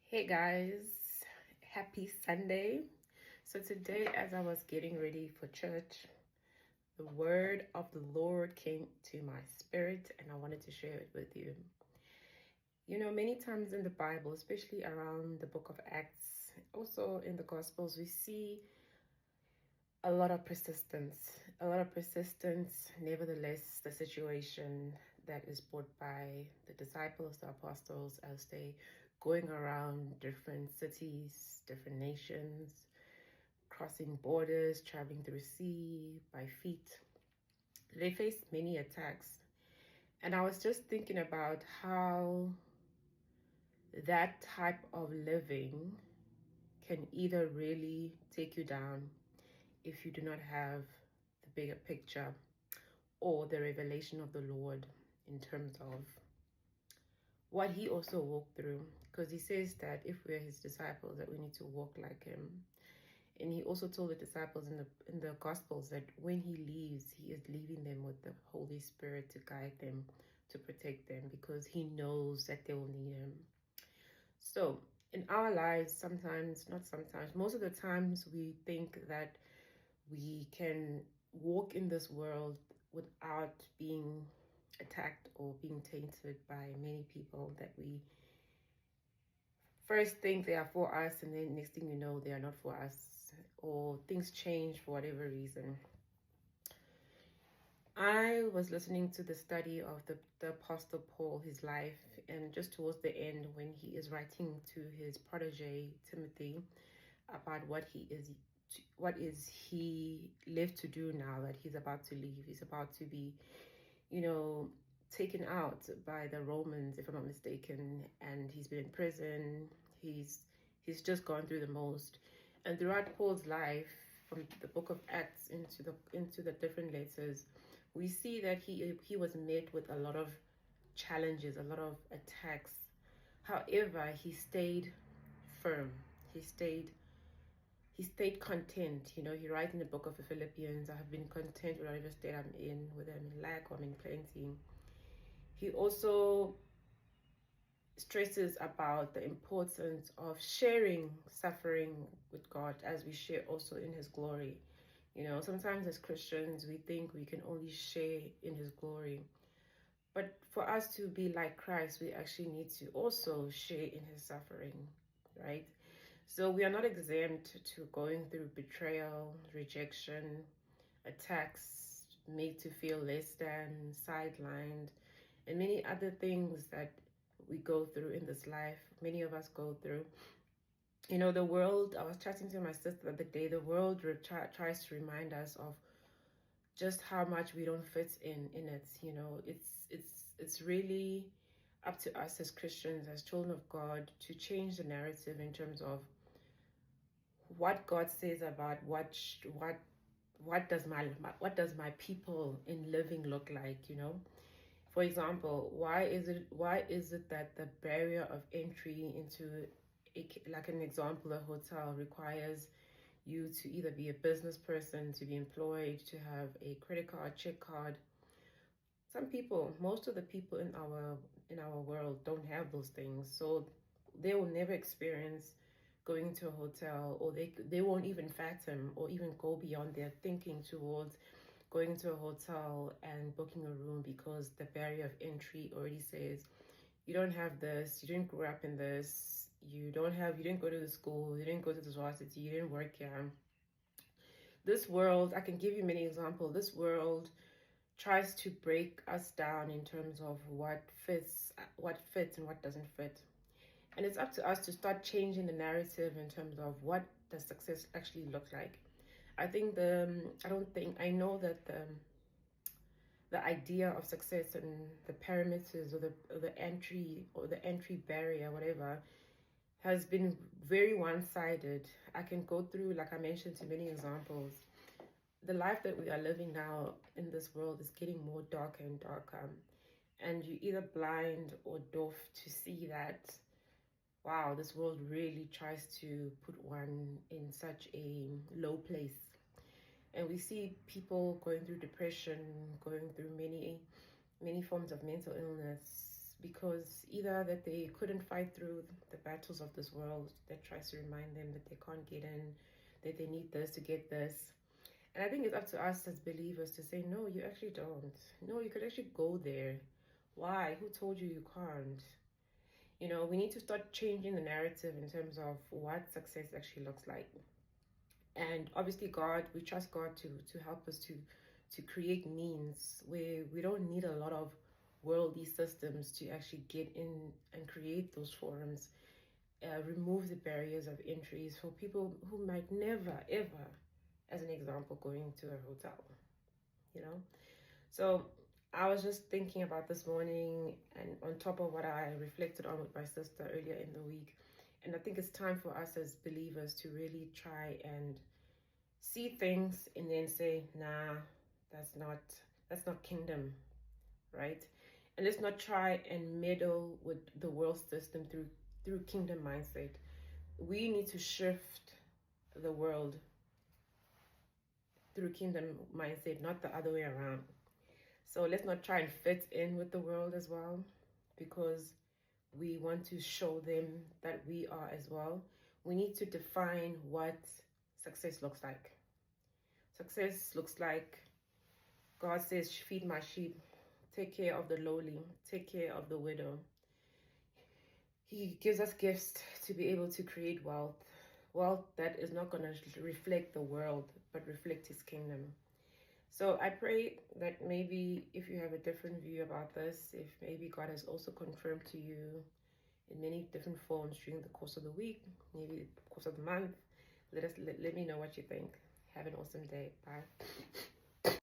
Hey guys, happy Sunday. So today, as I was getting ready for church, the word of the Lord came to my spirit and I wanted to share it with you. You know, many times in the Bible, especially around the book of Acts, also in the Gospels, we see a lot of persistence. A lot of persistence, nevertheless, the situation that is brought by the disciples, the apostles, as they going around different cities, different nations, crossing borders, traveling through sea by feet. They faced many attacks. And I was just thinking about how that type of living can either really take you down if you do not have the bigger picture or the revelation of the Lord in terms of what he also walked through. Because he says that if we're his disciples, that we need to walk like him. And he also told the disciples in the Gospels that when he leaves, he is leaving them with the Holy Spirit to guide them, to protect them, because he knows that they will need him. So in our lives, sometimes, not sometimes, most of the times we think that we can walk in this world without being attacked or being tainted by many people that we first think they are for us, and then next thing you know, they are not for us, or things change for whatever reason. I was listening to the study of the Apostle Paul, his life, and just towards the end, when he is writing to his protege Timothy about what is he left to do now that he's about to leave. He's about to be, you know, taken out by the Romans, if I'm not mistaken, and he's been in prison. He's just gone through the most. And throughout Paul's life, from the book of Acts into the different letters, we see that he was met with a lot of challenges, a lot of attacks. However, he stayed firm. He stayed content. You know, he writes in the book of the Philippians, I have been content with whatever state I'm in, whether I'm in lack or I'm in plenty. He also stresses about the importance of sharing suffering with God as we share also in his glory. You know, sometimes as Christians, we think we can only share in his glory. But for us to be like Christ, we actually need to also share in his suffering, right? So we are not exempt to going through betrayal, rejection, attacks, made to feel less than, sidelined, and many other things that we go through in this life. Many of us go through. You know, the world, I was chatting to my sister the other day, the world tries to remind us of just how much we don't fit in it. You know, it's really up to us as Christians, as children of God, to change the narrative in terms of what God says about what does my people in living look like, you know? For example, why is it that the barrier of entry into like an example, a hotel requires you to either be a business person, to be employed, to have a credit card, check card. Some people, most of the people in our world don't have those things. So they will never experience going to a hotel, or they won't even fathom or even go beyond their thinking towards going to a hotel and booking a room, because the barrier of entry already says you don't have this, you didn't grow up in this, you didn't go to the school, you didn't go to the varsity, you didn't work here. This world, I can give you many examples. This world tries to break us down in terms of what fits and what doesn't fit. And it's up to us to start changing the narrative in terms of what does success actually look like. I know that the idea of success and the parameters, or the entry barrier, whatever, has been very one-sided. I can go through, like I mentioned, to many examples. The life that we are living now in this world is getting more darker and darker, and you're either blind or deaf to see that, wow, this world really tries to put one in such a low place. And we see people going through depression, going through many forms of mental illness, because either that they couldn't fight through the battles of this world that tries to remind them that they can't get in, that they need this to get this. And I think it's up to us as believers to say, no, you actually don't. No, you could actually go there. Why? Who told you you can't? You know, we need to start changing the narrative in terms of what success actually looks like. And obviously God, we trust God to help us to create means where we don't need a lot of worldly systems to actually get in and create those forums, remove the barriers of entries for people who might never ever, as an example, going to a hotel, you know. So I was just thinking about this morning, and on top of what I reflected on with my sister earlier in the week. And I think it's time for us as believers to really try and see things and then say, nah, that's not kingdom, right? And let's not try and meddle with the world system through kingdom mindset. We need to shift the world through kingdom mindset, not the other way around. So let's not try and fit in with the world as well, because we want to show them that we are as well. We need to define what success looks like. Success looks like, God says, feed my sheep, take care of the lowly, take care of the widow. He gives us gifts to be able to create wealth that is not going to reflect the world, but reflect his kingdom. So I pray that maybe if you have a different view about this, if maybe God has also confirmed to you in many different forms during the course of the week, maybe the course of the month, let me know what you think. Have an awesome day. Bye.